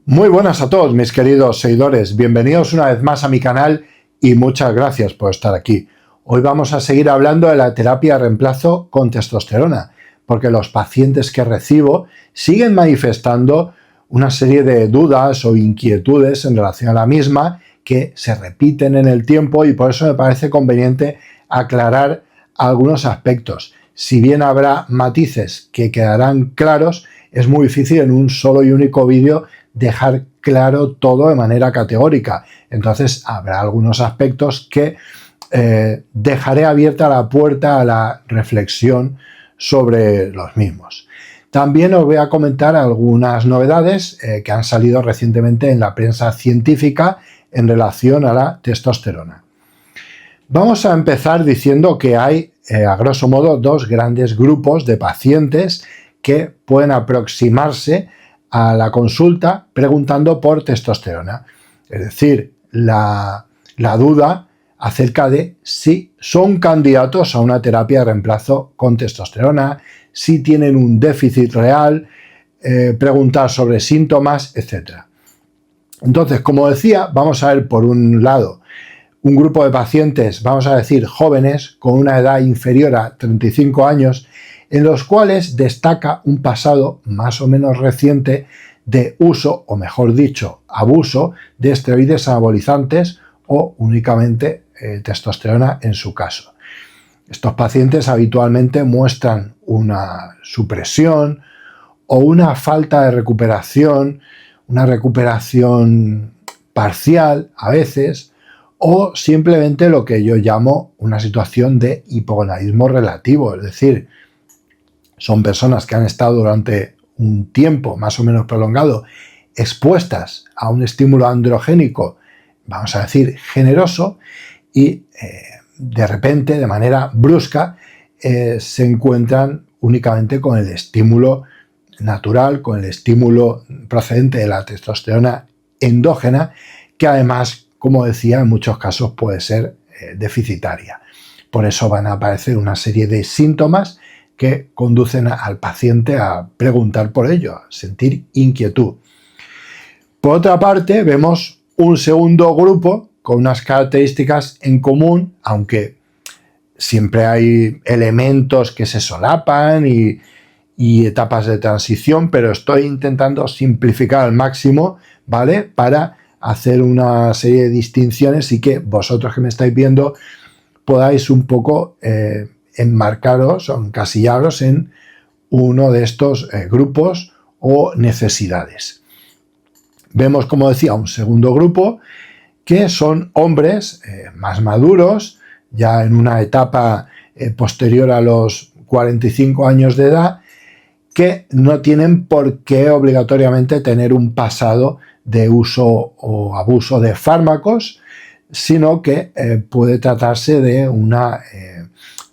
Muy buenas a todos mis queridos seguidores, bienvenidos una vez más a mi canal y muchas gracias por estar aquí. Hoy vamos a seguir hablando de la terapia de reemplazo con testosterona, porque los pacientes que recibo siguen manifestando una serie de dudas o inquietudes en relación a la misma que se repiten en el tiempo y por eso me parece conveniente aclarar algunos aspectos. Si bien habrá matices que quedarán claros, es muy difícil en un solo y único vídeo dejar claro todo de manera categórica. Entonces habrá algunos aspectos que dejaré abierta la puerta a la reflexión sobre los mismos. También os voy a comentar algunas novedades que han salido recientemente en la prensa científica en relación a la testosterona. Vamos a empezar diciendo que hay, a grosso modo, dos grandes grupos de pacientes que pueden aproximarse a la consulta preguntando por testosterona. Es decir, la duda acerca de si son candidatos a una terapia de reemplazo con testosterona, si tienen un déficit real, preguntar sobre síntomas, etc. Entonces, como decía, vamos a ver por un lado un grupo de pacientes, vamos a decir jóvenes, con una edad inferior a 35 años, en los cuales destaca un pasado más o menos reciente de uso, o mejor dicho, abuso de esteroides anabolizantes o únicamente testosterona en su caso. Estos pacientes habitualmente muestran una supresión o una falta de recuperación, una recuperación parcial a veces, o simplemente lo que yo llamo una situación de hipogonadismo relativo, es decir, son personas que han estado durante un tiempo más o menos prolongado expuestas a un estímulo androgénico, vamos a decir, generoso, y de repente, de manera brusca, se encuentran únicamente con el estímulo natural, con el estímulo procedente de la testosterona endógena, que además, como decía, en muchos casos puede ser deficitaria. Por eso van a aparecer una serie de síntomas que conducen al paciente a preguntar por ello, a sentir inquietud. Por otra parte, vemos un segundo grupo con unas características en común, aunque siempre hay elementos que se solapan y etapas de transición, pero estoy intentando simplificar al máximo, ¿vale? Para hacer una serie de distinciones y que vosotros que me estáis viendo podáis un poco enmarcaros o encasillaros en uno de estos grupos o necesidades. Vemos, como decía, un segundo grupo que son hombres más maduros, ya en una etapa posterior a los 45 años de edad, que no tienen por qué obligatoriamente tener un pasado de uso o abuso de fármacos, sino que puede tratarse de una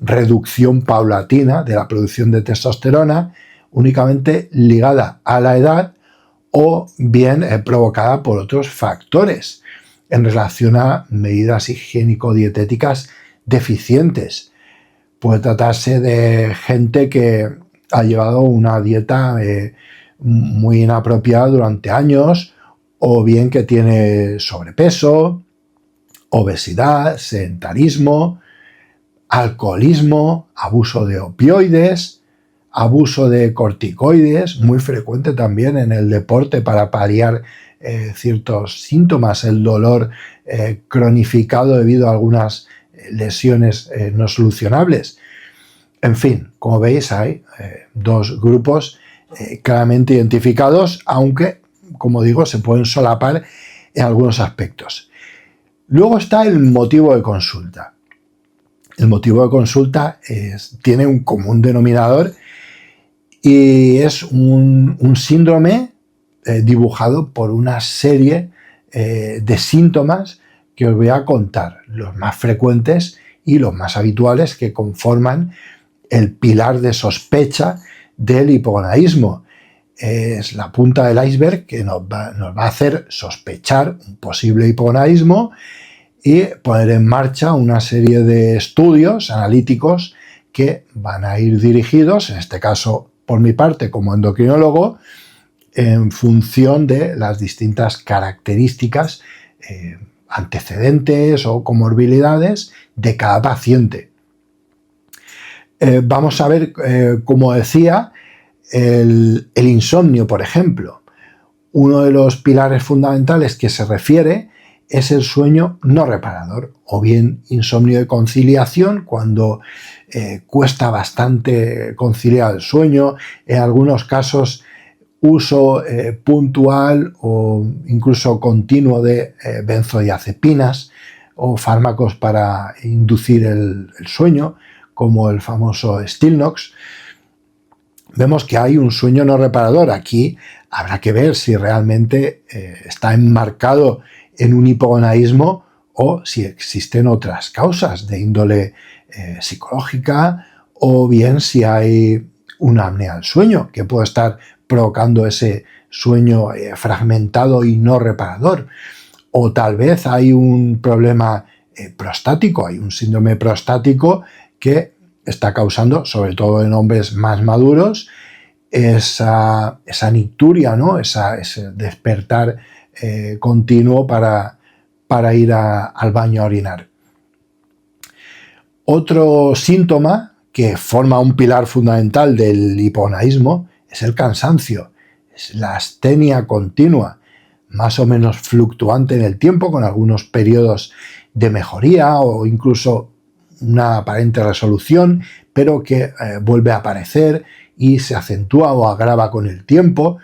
reducción paulatina de la producción de testosterona únicamente ligada a la edad o bien provocada por otros factores en relación a medidas higiénico-dietéticas deficientes. Puede tratarse de gente que ha llevado una dieta muy inapropiada durante años, o bien que tiene sobrepeso, obesidad, sedentarismo, alcoholismo, abuso de opioides, abuso de corticoides, muy frecuente también en el deporte para paliar ciertos síntomas, el dolor cronificado debido a algunas lesiones no solucionables. En fin, como veis, hay dos grupos claramente identificados, aunque, como digo, se pueden solapar en algunos aspectos. Luego está el motivo de consulta. El motivo de consulta tiene un común denominador y es un síndrome dibujado por una serie de síntomas que os voy a contar, los más frecuentes y los más habituales que conforman el pilar de sospecha del hipogonadismo. Es la punta del iceberg que nos va a hacer sospechar un posible hipogonadismo y poner en marcha una serie de estudios analíticos que van a ir dirigidos, en este caso por mi parte como endocrinólogo, en función de las distintas características, antecedentes o comorbilidades de cada paciente. Vamos a ver, como decía, el insomnio, por ejemplo. Uno de los pilares fundamentales que se refiere es el sueño no reparador, o bien insomnio de conciliación, cuando cuesta bastante conciliar el sueño, en algunos casos uso puntual o incluso continuo de benzodiazepinas o fármacos para inducir el sueño, como el famoso Stilnox. Vemos que hay un sueño no reparador. Aquí habrá que ver si realmente está enmarcado en un hipogonaísmo o si existen otras causas de índole psicológica, o bien si hay una apnea del sueño que puede estar provocando ese sueño fragmentado y no reparador. O tal vez hay un problema prostático, hay un síndrome prostático que está causando, sobre todo en hombres más maduros, esa nicturia, ¿no? Ese despertar continuo para ir al baño a orinar. Otro síntoma que forma un pilar fundamental del hipogonaísmo es el cansancio, es la astenia continua, más o menos fluctuante en el tiempo, con algunos periodos de mejoría o incluso una aparente resolución, pero que vuelve a aparecer y se acentúa o agrava con el tiempo.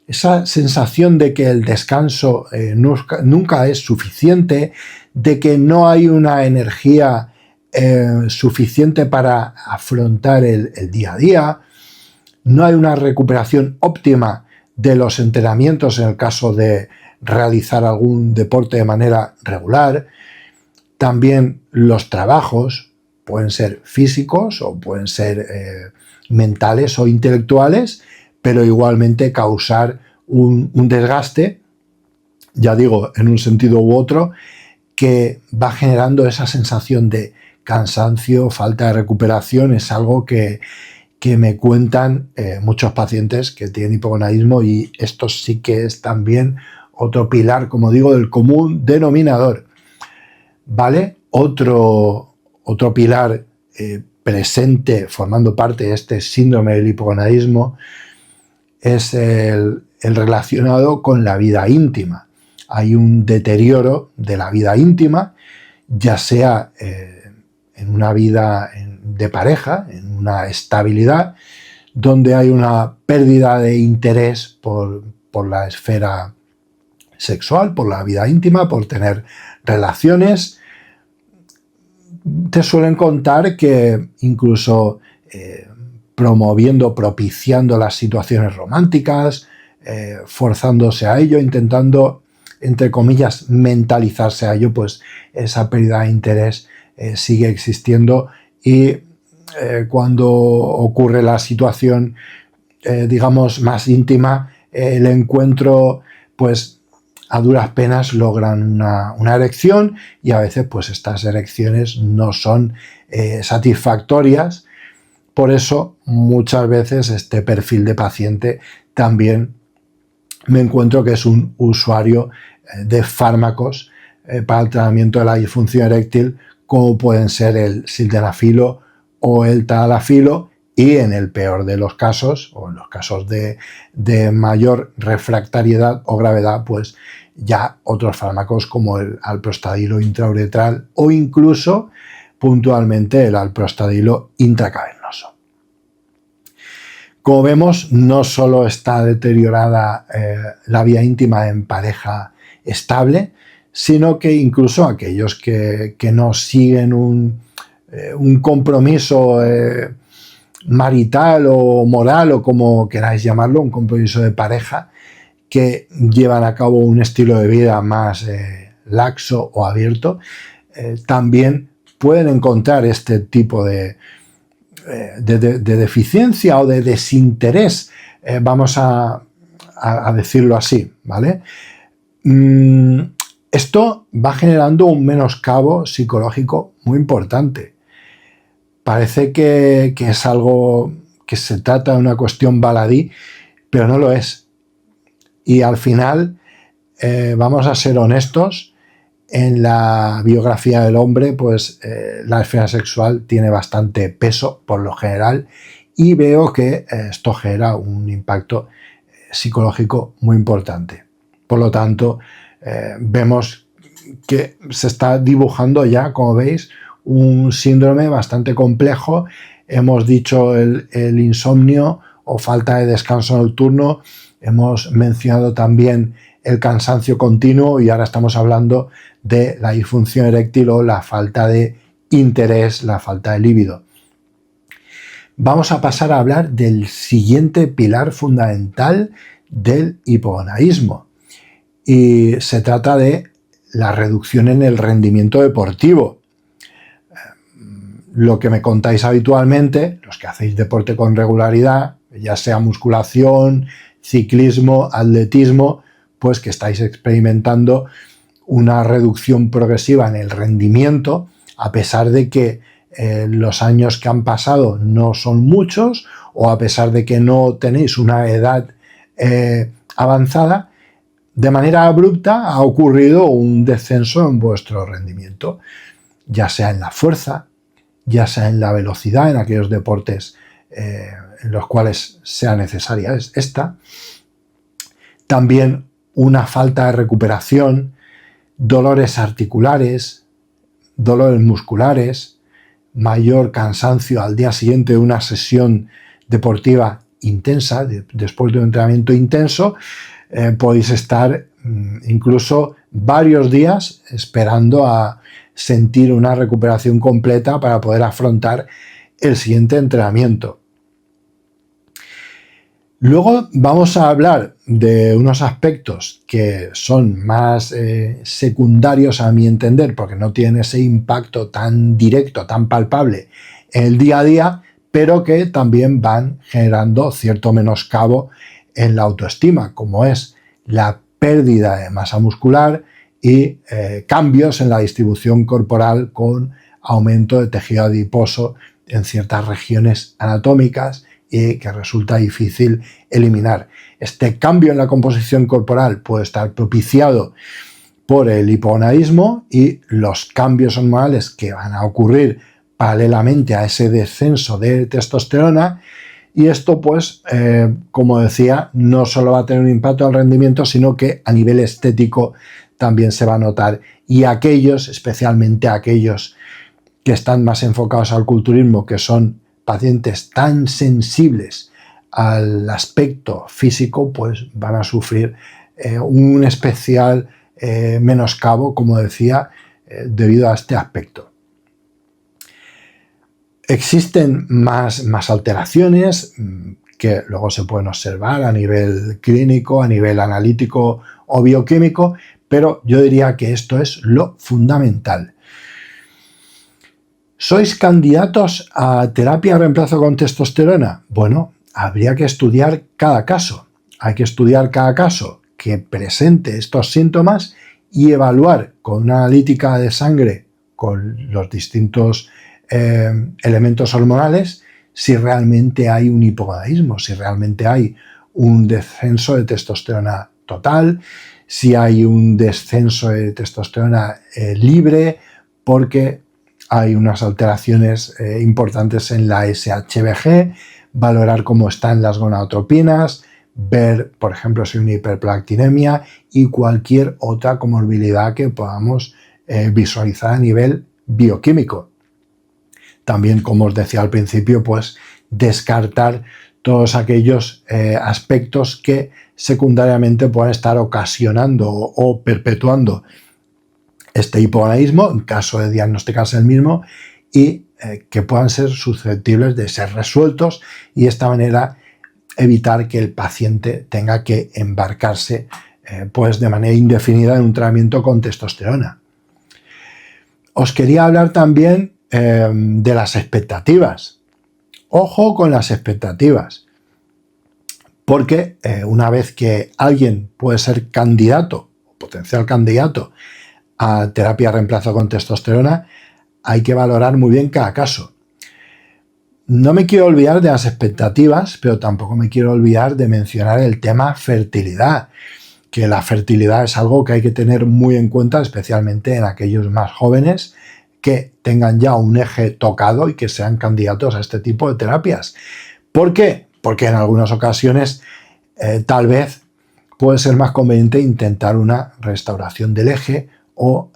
Esa sensación de que el descanso nunca es suficiente, de que no hay una energía suficiente para afrontar el día a día, no hay una recuperación óptima de los entrenamientos en el caso de realizar algún deporte de manera regular. También los trabajos pueden ser físicos o pueden ser mentales o intelectuales, pero igualmente causar un desgaste, ya digo, en un sentido u otro, que va generando esa sensación de cansancio, falta de recuperación. Es algo que me cuentan muchos pacientes que tienen hipogonaísmo, y esto sí que es también otro pilar, como digo, del común denominador. ¿Vale? Otro pilar presente, formando parte de este síndrome del hipogonaísmo, es el relacionado con la vida íntima. Hay un deterioro de la vida íntima, ya sea en una vida de pareja, en una estabilidad, donde hay una pérdida de interés por la esfera sexual, por la vida íntima, por tener relaciones. Te suelen contar que incluso propiciando las situaciones románticas, forzándose a ello, intentando, entre comillas, mentalizarse a ello, pues esa pérdida de interés sigue existiendo, y cuando ocurre la situación, digamos, más íntima, el encuentro, pues a duras penas logran una erección, y a veces pues estas erecciones no son satisfactorias. Por eso muchas veces este perfil de paciente también me encuentro que es un usuario de fármacos para el tratamiento de la disfunción eréctil, como pueden ser el sildenafilo o el tadalafilo, y en el peor de los casos, o en los casos de mayor refractariedad o gravedad, pues ya otros fármacos como el alprostadilo intrauretral o incluso puntualmente el alprostadilo intracavernoso. Como vemos, no solo está deteriorada la vida íntima en pareja estable, sino que incluso aquellos que no siguen un compromiso marital o moral, o como queráis llamarlo, un compromiso de pareja, que llevan a cabo un estilo de vida más laxo o abierto, también pueden encontrar este tipo de deficiencia o de desinterés, vamos a decirlo así, ¿vale? Esto va generando un menoscabo psicológico muy importante. Parece que es algo que se trata de una cuestión baladí, pero no lo es. Y al final, vamos a ser honestos, en la biografía del hombre, pues la esfera sexual tiene bastante peso por lo general, y veo que esto genera un impacto psicológico muy importante. Por lo tanto, vemos que se está dibujando ya, como veis, un síndrome bastante complejo. Hemos dicho el insomnio o falta de descanso nocturno, hemos mencionado también el cansancio continuo y ahora estamos hablando de la disfunción eréctil o la falta de interés, la falta de líbido. Vamos a pasar a hablar del siguiente pilar fundamental del hipogonadismo y se trata de la reducción en el rendimiento deportivo. Lo que me contáis habitualmente, los que hacéis deporte con regularidad, ya sea musculación, ciclismo, atletismo, pues que estáis experimentando una reducción progresiva en el rendimiento, a pesar de que los años que han pasado no son muchos, o a pesar de que no tenéis una edad avanzada, de manera abrupta ha ocurrido un descenso en vuestro rendimiento, ya sea en la fuerza, ya sea en la velocidad, en aquellos deportes en los cuales sea necesaria esta. También una falta de recuperación, dolores articulares, dolores musculares, mayor cansancio al día siguiente de una sesión deportiva intensa, después de un entrenamiento intenso, podéis estar incluso varios días esperando a sentir una recuperación completa para poder afrontar el siguiente entrenamiento. Luego vamos a hablar de unos aspectos que son más secundarios a mi entender, porque no tienen ese impacto tan directo, tan palpable en el día a día, pero que también van generando cierto menoscabo en la autoestima, como es la pérdida de masa muscular y cambios en la distribución corporal con aumento de tejido adiposo en ciertas regiones anatómicas y que resulta difícil eliminar. Este cambio en la composición corporal puede estar propiciado por el hipogonadismo y los cambios hormonales que van a ocurrir paralelamente a ese descenso de testosterona, y esto pues, como decía, no solo va a tener un impacto al rendimiento, sino que a nivel estético también se va a notar, y aquellos, especialmente aquellos que están más enfocados al culturismo, que son pacientes tan sensibles al aspecto físico, pues van a sufrir un especial menoscabo, como decía, debido a este aspecto. Existen más alteraciones que luego se pueden observar a nivel clínico, a nivel analítico o bioquímico, pero yo diría que esto es lo fundamental. ¿Sois candidatos a terapia de reemplazo con testosterona? Bueno, habría que estudiar cada caso. Hay que estudiar cada caso que presente estos síntomas y evaluar con una analítica de sangre con los distintos elementos hormonales si realmente hay un hipogonadismo, si realmente hay un descenso de testosterona total, si hay un descenso de testosterona libre, porque hay unas alteraciones importantes en la SHBG, valorar cómo están las gonadotropinas, ver, por ejemplo, si hay una hiperprolactinemia y cualquier otra comorbilidad que podamos visualizar a nivel bioquímico. También, como os decía al principio, pues descartar todos aquellos aspectos que secundariamente puedan estar ocasionando o perpetuando este hipogonadismo, en caso de diagnosticarse el mismo, y que puedan ser susceptibles de ser resueltos, y de esta manera evitar que el paciente tenga que embarcarse pues de manera indefinida en un tratamiento con testosterona. Os quería hablar también de las expectativas. Ojo con las expectativas, porque una vez que alguien puede ser candidato, potencial candidato a terapia de reemplazo con testosterona, hay que valorar muy bien cada caso. No me quiero olvidar de las expectativas, pero tampoco me quiero olvidar de mencionar el tema fertilidad, que la fertilidad es algo que hay que tener muy en cuenta, especialmente en aquellos más jóvenes que tengan ya un eje tocado y que sean candidatos a este tipo de terapias. ¿Por qué? Porque en algunas ocasiones tal vez puede ser más conveniente intentar una restauración del eje o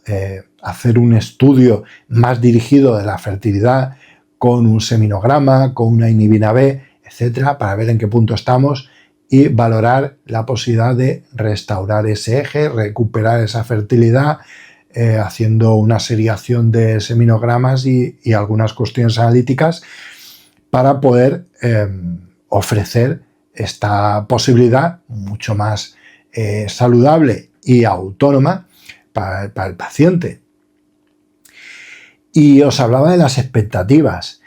hacer un estudio más dirigido de la fertilidad con un seminograma, con una inhibina B, etcétera, para ver en qué punto estamos y valorar la posibilidad de restaurar ese eje, recuperar esa fertilidad, haciendo una seriación de seminogramas y algunas cuestiones analíticas para poder ofrecer esta posibilidad mucho más saludable y autónoma para el paciente. Y os hablaba de las expectativas.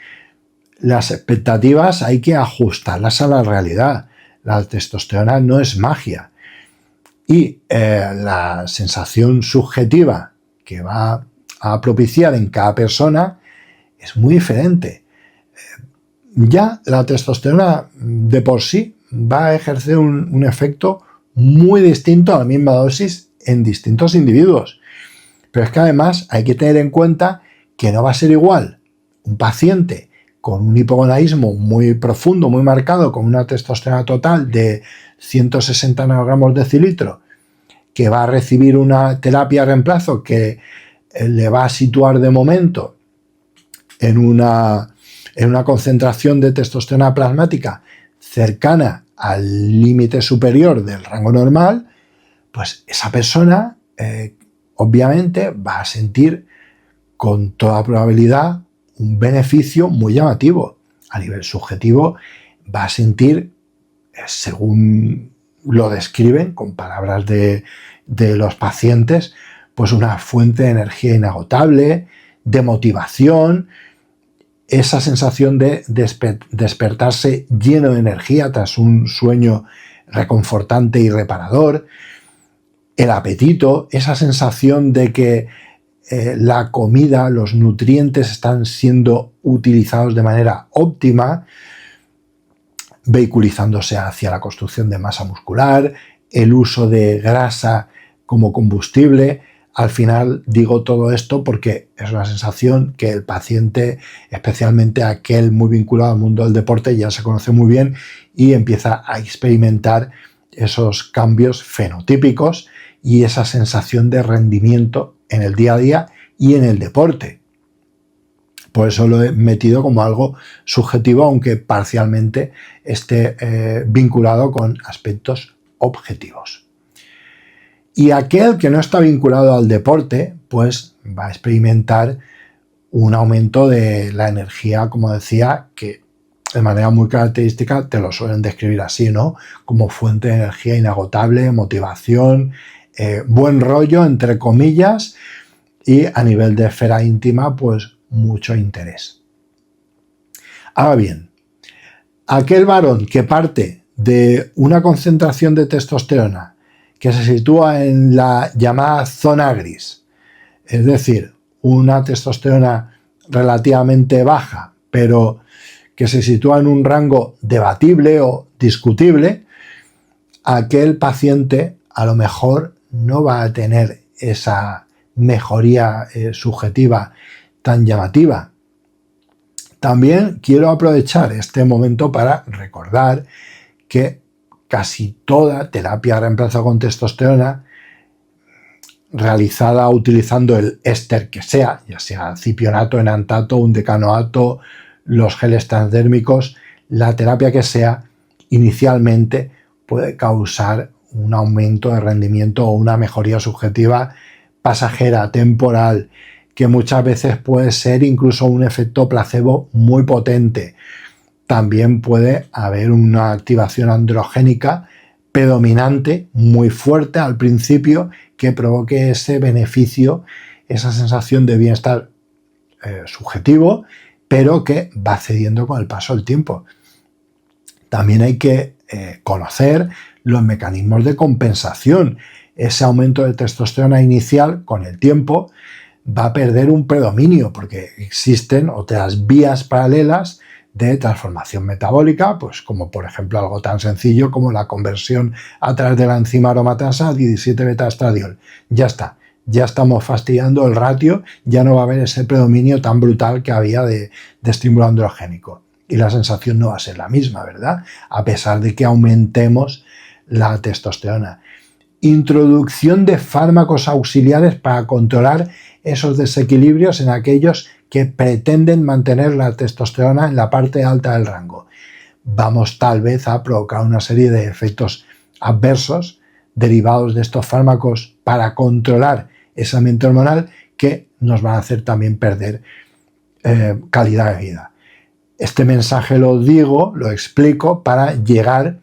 Las expectativas hay que ajustarlas a la realidad. La testosterona no es magia. Y la sensación subjetiva que va a propiciar en cada persona es muy diferente. Ya la testosterona de por sí va a ejercer un efecto muy distinto a la misma dosis en distintos individuos. Pero es que además hay que tener en cuenta que no va a ser igual un paciente con un hipogonadismo muy profundo, muy marcado, con una testosterona total de 160 nanogramos decilitro, que va a recibir una terapia de reemplazo que le va a situar de momento en una concentración de testosterona plasmática cercana al límite superior del rango normal, pues esa persona obviamente va a sentir con toda probabilidad un beneficio muy llamativo. A nivel subjetivo va a sentir, según lo describen con palabras de los pacientes, pues una fuente de energía inagotable, de motivación, esa sensación de despertarse lleno de energía tras un sueño reconfortante y reparador, el apetito, esa sensación de que la comida, los nutrientes están siendo utilizados de manera óptima, vehiculizándose hacia la construcción de masa muscular, el uso de grasa como combustible. Al final digo todo esto porque es una sensación que el paciente, especialmente aquel muy vinculado al mundo del deporte, ya se conoce muy bien y empieza a experimentar esos cambios fenotípicos y esa sensación de rendimiento en el día a día y en el deporte. Por eso lo he metido como algo subjetivo, aunque parcialmente esté vinculado con aspectos objetivos. Y aquel que no está vinculado al deporte, pues va a experimentar un aumento de la energía, como decía, que de manera muy característica te lo suelen describir así, ¿no? Como fuente de energía inagotable, motivación, buen rollo, entre comillas, y a nivel de esfera íntima, pues mucho interés. Ahora bien, aquel varón que parte de una concentración de testosterona que se sitúa en la llamada zona gris, es decir, una testosterona relativamente baja, pero que se sitúa en un rango debatible o discutible, aquel paciente a lo mejor no va a tener esa mejoría subjetiva tan llamativa. También quiero aprovechar este momento para recordar que casi toda terapia de reemplazo con testosterona realizada utilizando el éster que sea, ya sea cipionato, enantato, undecanoato, los geles transdérmicos, la terapia que sea, inicialmente puede causar un aumento de rendimiento o una mejoría subjetiva pasajera, temporal, que muchas veces puede ser incluso un efecto placebo muy potente. También puede haber una activación androgénica predominante, muy fuerte al principio, que provoque ese beneficio, esa sensación de bienestar subjetivo, pero que va cediendo con el paso del tiempo. También hay que conocer los mecanismos de compensación. Ese aumento de testosterona inicial con el tiempo va a perder un predominio porque existen otras vías paralelas de transformación metabólica, pues como por ejemplo algo tan sencillo como la conversión a través de la enzima aromatasa a 17-beta-estradiol. Ya está, ya estamos fastidiando el ratio, ya no va a haber ese predominio tan brutal que había de estímulo androgénico. Y la sensación no va a ser la misma, ¿verdad? A pesar de que aumentemos la testosterona. Introducción de fármacos auxiliares para controlar esos desequilibrios en aquellos que pretenden mantener la testosterona en la parte alta del rango. Vamos tal vez a provocar una serie de efectos adversos derivados de estos fármacos para controlar ese ambiente hormonal que nos van a hacer también perder calidad de vida. Este mensaje lo digo, lo explico para llegar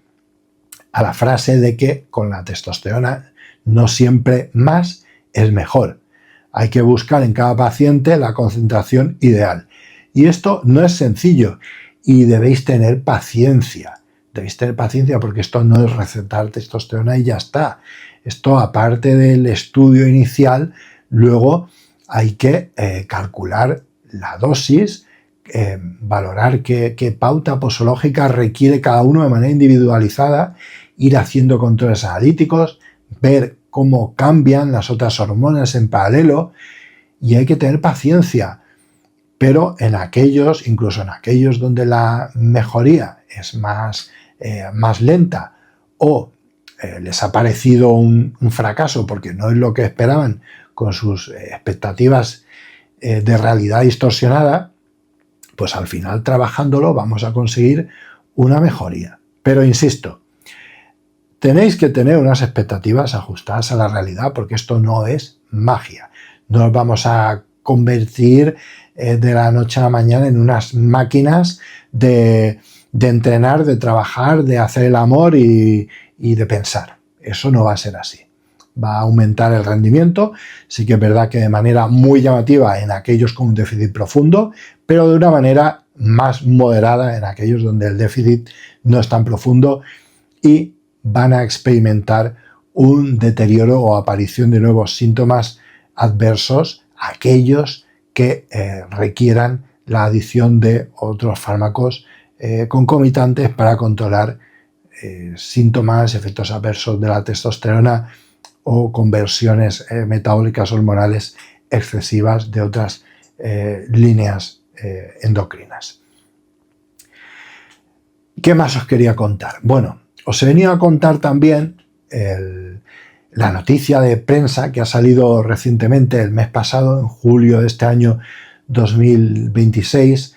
a la frase de que con la testosterona no siempre más es mejor. Hay que buscar en cada paciente la concentración ideal. Y esto no es sencillo y debéis tener paciencia. Debéis tener paciencia porque esto no es recetar testosterona y ya está. Esto, aparte del estudio inicial, luego hay que calcular la dosis, valorar qué pauta posológica requiere cada uno de manera individualizada, ir haciendo controles analíticos, ver cómo cambian las otras hormonas en paralelo, y hay que tener paciencia. Pero en aquellos, incluso en aquellos donde la mejoría es más lenta o les ha parecido un fracaso porque no es lo que esperaban con sus expectativas de realidad distorsionada, pues al final trabajándolo vamos a conseguir una mejoría. Pero insisto, tenéis que tener unas expectativas ajustadas a la realidad porque esto no es magia. No nos vamos a convertir de la noche a la mañana en unas máquinas de entrenar, de trabajar, de hacer el amor y de pensar. Eso no va a ser así. Va a aumentar el rendimiento, sí que es verdad que de manera muy llamativa en aquellos con un déficit profundo, pero de una manera más moderada en aquellos donde el déficit no es tan profundo y van a experimentar un deterioro o aparición de nuevos síntomas adversos, aquellos que requieran la adición de otros fármacos concomitantes para controlar síntomas, efectos adversos de la testosterona o conversiones metabólicas hormonales excesivas de otras líneas endocrinas. ¿Qué más os quería contar? Bueno, os he venido a contar también la noticia de prensa que ha salido recientemente el mes pasado, en julio de este año 2026,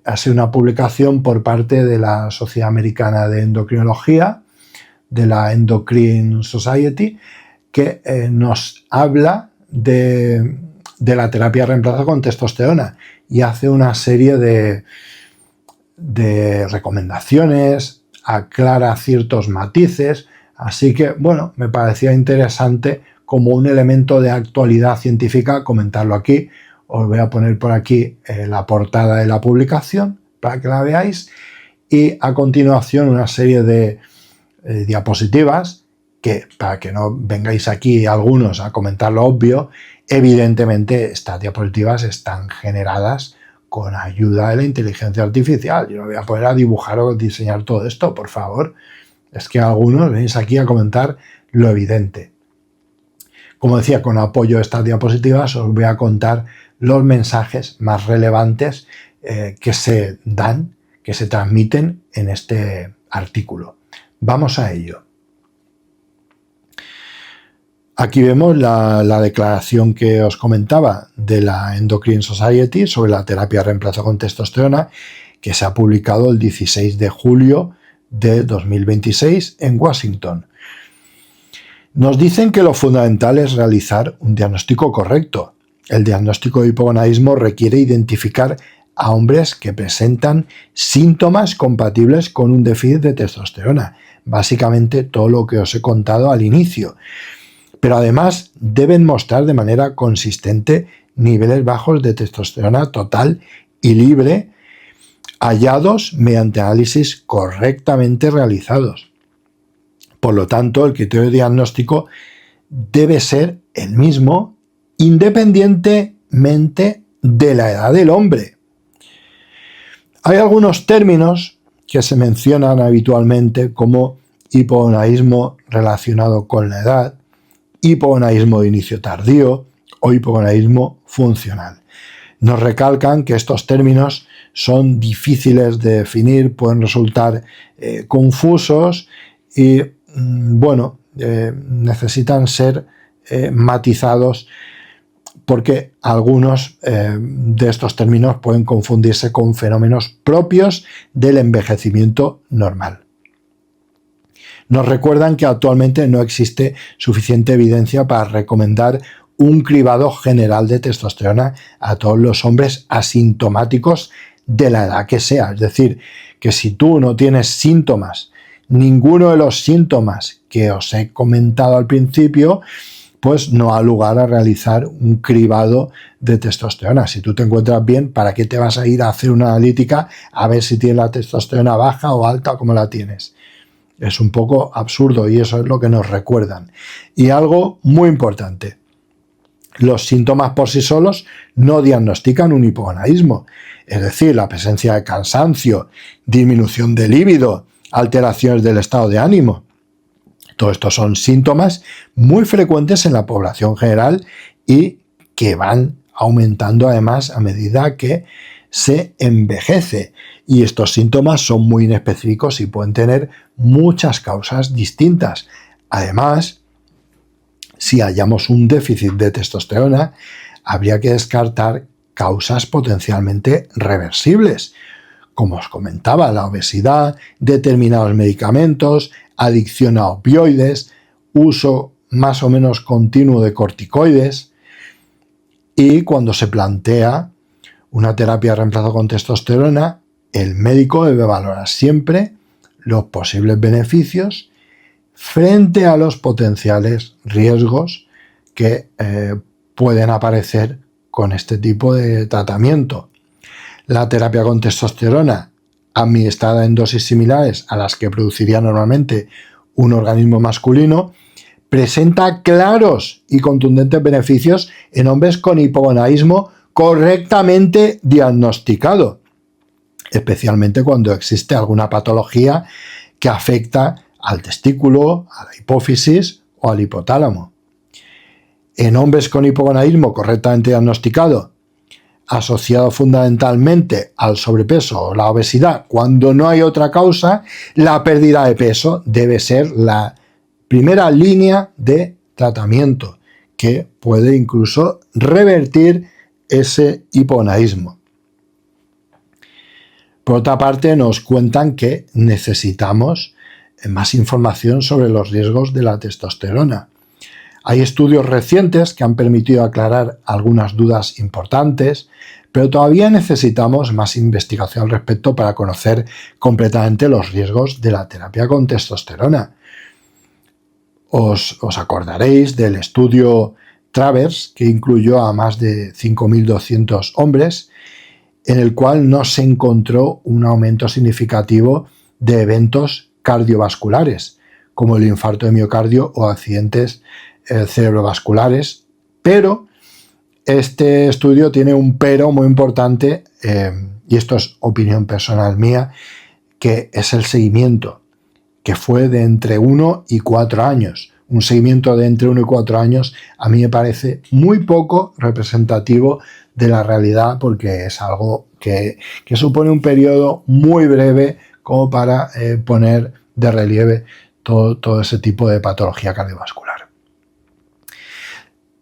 ha sido una publicación por parte de la Sociedad Americana de Endocrinología, de la Endocrine Society, que nos habla de la terapia de reemplazo con testosterona y hace una serie de recomendaciones, aclara ciertos matices, así que bueno, me parecía interesante como un elemento de actualidad científica comentarlo aquí. Os voy a poner por aquí la portada de la publicación para que la veáis y a continuación una serie de diapositivas que, para que no vengáis aquí algunos a comentar lo obvio, evidentemente estas diapositivas están generadas con ayuda de la inteligencia artificial. Yo no voy a poner a dibujar o diseñar todo esto, por favor. Es que algunos venís aquí a comentar lo evidente. Como decía, con apoyo de estas diapositivas os voy a contar los mensajes más relevantes que se dan, que se transmiten en este artículo. Vamos a ello. Aquí vemos la declaración que os comentaba de la Endocrine Society sobre la terapia de reemplazo con testosterona, que se ha publicado el 16 de julio de 2026 en Washington. Nos dicen que lo fundamental es realizar un diagnóstico correcto. El diagnóstico de hipogonadismo requiere identificar a hombres que presentan síntomas compatibles con un déficit de testosterona. Básicamente todo lo que os he contado al inicio. Pero además deben mostrar de manera consistente niveles bajos de testosterona total y libre, hallados mediante análisis correctamente realizados. Por lo tanto, el criterio diagnóstico debe ser el mismo independientemente de la edad del hombre. Hay algunos términos que se mencionan habitualmente como hipogonadismo relacionado con la edad, hipogonadismo de inicio tardío o hipogonadismo funcional. Nos recalcan que estos términos son difíciles de definir, pueden resultar confusos y, necesitan ser matizados porque algunos de estos términos pueden confundirse con fenómenos propios del envejecimiento normal. Nos recuerdan que actualmente no existe suficiente evidencia para recomendar un cribado general de testosterona a todos los hombres asintomáticos de la edad que sea. Es decir, que si tú no tienes síntomas, ninguno de los síntomas que os he comentado al principio, pues no ha lugar a realizar un cribado de testosterona. Si tú te encuentras bien, ¿para qué te vas a ir a hacer una analítica a ver si tienes la testosterona baja o alta o cómo la tienes? Es un poco absurdo y eso es lo que nos recuerdan. Y algo muy importante, los síntomas por sí solos no diagnostican un hipogonadismo, es decir, la presencia de cansancio, disminución de líbido, alteraciones del estado de ánimo. Todo esto son síntomas muy frecuentes en la población general y que van aumentando además a medida que se envejece. Y estos síntomas son muy inespecíficos y pueden tener muchas causas distintas. Además, si hallamos un déficit de testosterona, habría que descartar causas potencialmente reversibles, como os comentaba, la obesidad, determinados medicamentos, adicción a opioides, uso más o menos continuo de corticoides. Y cuando se plantea una terapia de reemplazo con testosterona, el médico debe valorar siempre los posibles beneficios frente a los potenciales riesgos que pueden aparecer con este tipo de tratamiento. La terapia con testosterona, administrada en dosis similares a las que produciría normalmente un organismo masculino, presenta claros y contundentes beneficios en hombres con hipogonadismo correctamente diagnosticado, especialmente cuando existe alguna patología que afecta al testículo, a la hipófisis o al hipotálamo. En hombres con hipogonadismo correctamente diagnosticado, asociado fundamentalmente al sobrepeso o la obesidad, cuando no hay otra causa, la pérdida de peso debe ser la primera línea de tratamiento que puede incluso revertir ese hipogonadismo. Por otra parte, nos cuentan que necesitamos más información sobre los riesgos de la testosterona. Hay estudios recientes que han permitido aclarar algunas dudas importantes, pero todavía necesitamos más investigación al respecto para conocer completamente los riesgos de la terapia con testosterona. Os acordaréis del estudio Travers, que incluyó a más de 5.200 hombres, en el cual no se encontró un aumento significativo de eventos cardiovasculares, como el infarto de miocardio o accidentes cerebrovasculares, pero este estudio tiene un pero muy importante, y esto es opinión personal mía, que es el seguimiento, que fue de entre 1 y 4 años. Un seguimiento de entre 1 y 4 años a mí me parece muy poco representativo de la realidad, porque es algo que supone un periodo muy breve como para poner de relieve todo ese tipo de patología cardiovascular.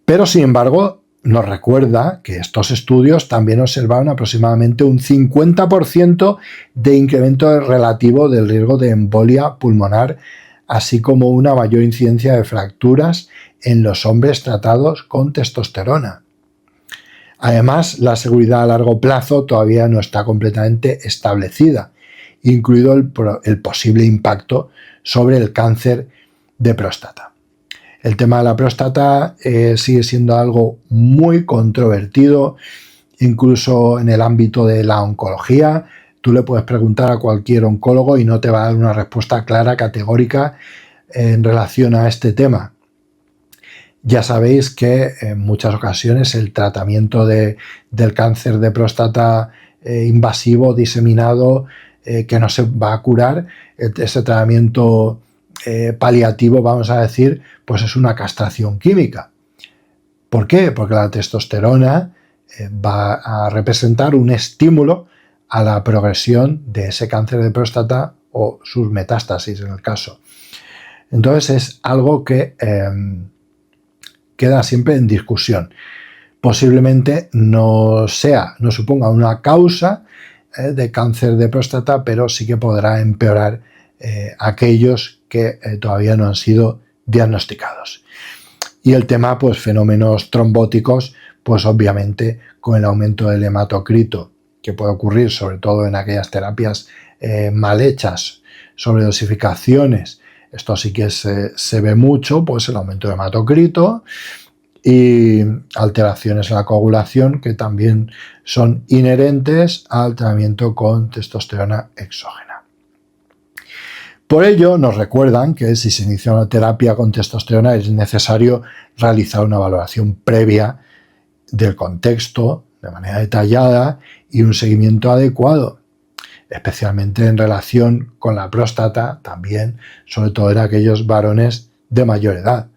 Pero, sin embargo, nos recuerda que estos estudios también observaron aproximadamente un 50% de incremento relativo del riesgo de embolia pulmonar, así como una mayor incidencia de fracturas en los hombres tratados con testosterona. Además, la seguridad a largo plazo todavía no está completamente establecida, incluido el posible impacto sobre el cáncer de próstata. El tema de la próstata sigue siendo algo muy controvertido, incluso en el ámbito de la oncología. Tú le puedes preguntar a cualquier oncólogo y no te va a dar una respuesta clara, categórica en relación a este tema. Ya sabéis que en muchas ocasiones el tratamiento del cáncer de próstata invasivo, diseminado, que no se va a curar. Ese tratamiento paliativo, vamos a decir, pues es una castración química. ¿Por qué? Porque la testosterona va a representar un estímulo a la progresión de ese cáncer de próstata o sus metástasis en el caso. Entonces es algo que queda siempre en discusión. Posiblemente no suponga una causa de cáncer de próstata, pero sí que podrá empeorar aquellos que todavía no han sido diagnosticados. Y el tema, pues fenómenos trombóticos, pues obviamente con el aumento del hematocrito, que puede ocurrir sobre todo en aquellas terapias mal hechas, sobredosificaciones, esto sí que se ve mucho, pues el aumento de hematocrito y alteraciones en la coagulación que también son inherentes al tratamiento con testosterona exógena. Por ello, nos recuerdan que si se inicia una terapia con testosterona es necesario realizar una valoración previa del contexto de manera detallada y un seguimiento adecuado, especialmente en relación con la próstata, también, sobre todo en aquellos varones de mayor edad.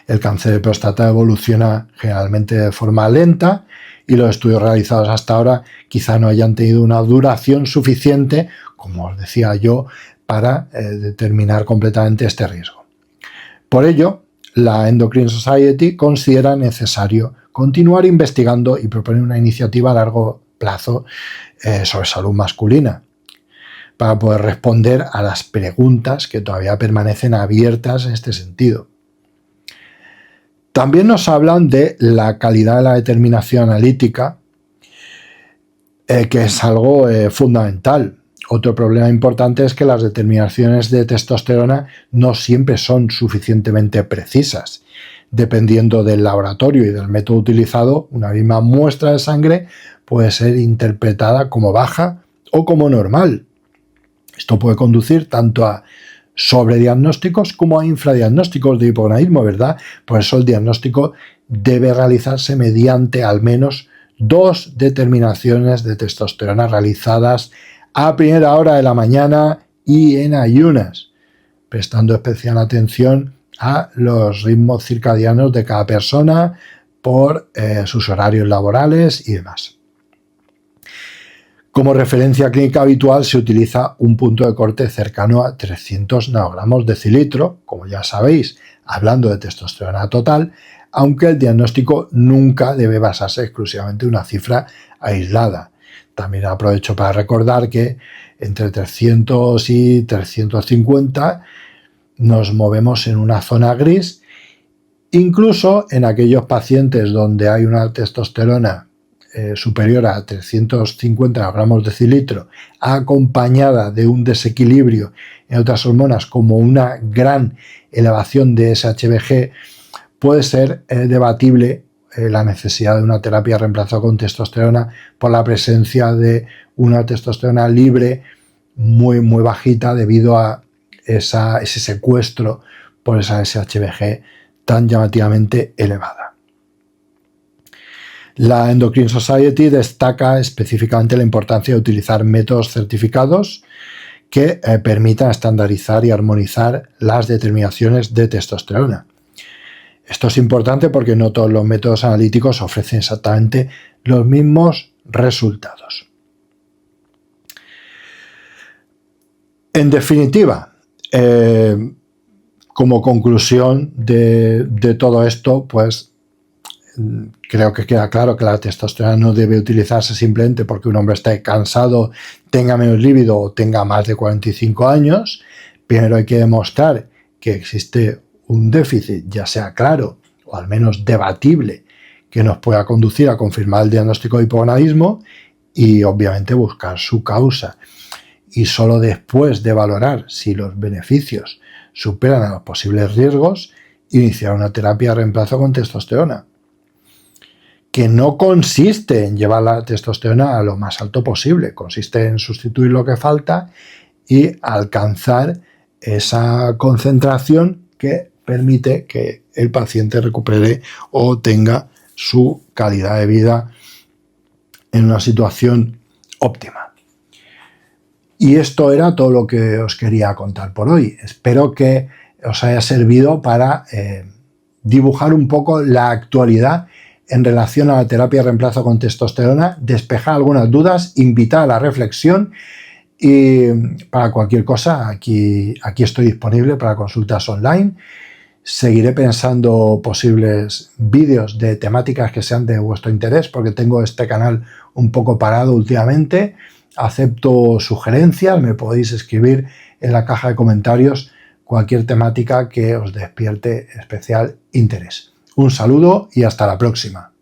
El cáncer de próstata evoluciona generalmente de forma lenta y los estudios realizados hasta ahora quizá no hayan tenido una duración suficiente, como os decía yo, para determinar completamente este riesgo. Por ello, la Endocrine Society considera necesario continuar investigando y proponer una iniciativa a largo plazo sobre salud masculina para poder responder a las preguntas que todavía permanecen abiertas en este sentido. También nos hablan de la calidad de la determinación analítica, que es algo fundamental. Otro problema importante es que las determinaciones de testosterona no siempre son suficientemente precisas. Dependiendo del laboratorio y del método utilizado, una misma muestra de sangre puede ser interpretada como baja o como normal. Esto puede conducir tanto a sobrediagnósticos como a infradiagnósticos de hipogonadismo, ¿verdad? Por eso el diagnóstico debe realizarse mediante al menos 2 determinaciones de testosterona realizadas a primera hora de la mañana y en ayunas, prestando especial atención a los ritmos circadianos de cada persona por sus horarios laborales y demás. Como referencia clínica habitual se utiliza un punto de corte cercano a 300 nanogramos decilitro, como ya sabéis, hablando de testosterona total, aunque el diagnóstico nunca debe basarse exclusivamente en una cifra aislada. También aprovecho para recordar que entre 300 y 350 nos movemos en una zona gris, incluso en aquellos pacientes donde hay una testosterona superior a 350 gramos de decilitro, acompañada de un desequilibrio en otras hormonas como una gran elevación de SHBG, puede ser debatible la necesidad de una terapia de reemplazo con testosterona por la presencia de una testosterona libre muy bajita debido a ese secuestro por esa SHBG tan llamativamente elevada. La Endocrine Society destaca específicamente la importancia de utilizar métodos certificados que permitan estandarizar y armonizar las determinaciones de testosterona. Esto es importante porque no todos los métodos analíticos ofrecen exactamente los mismos resultados. En definitiva, como conclusión de todo esto, pues creo que queda claro que la testosterona no debe utilizarse simplemente porque un hombre esté cansado, tenga menos líbido o tenga más de 45 años. Primero hay que demostrar que existe un déficit, ya sea claro o al menos debatible, que nos pueda conducir a confirmar el diagnóstico de hipogonadismo y obviamente buscar su causa. Y solo después de valorar si los beneficios superan a los posibles riesgos, iniciar una terapia de reemplazo con testosterona, que no consiste en llevar la testosterona a lo más alto posible, consiste en sustituir lo que falta y alcanzar esa concentración que permite que el paciente recupere o tenga su calidad de vida en una situación óptima. Y esto era todo lo que os quería contar por hoy. Espero que os haya servido para dibujar un poco la actualidad en relación a la terapia de reemplazo con testosterona, despejar algunas dudas, invitar a la reflexión y para cualquier cosa aquí estoy disponible para consultas online. Seguiré pensando posibles vídeos de temáticas que sean de vuestro interés porque tengo este canal un poco parado últimamente. Acepto sugerencias, me podéis escribir en la caja de comentarios cualquier temática que os despierte especial interés. Un saludo y hasta la próxima.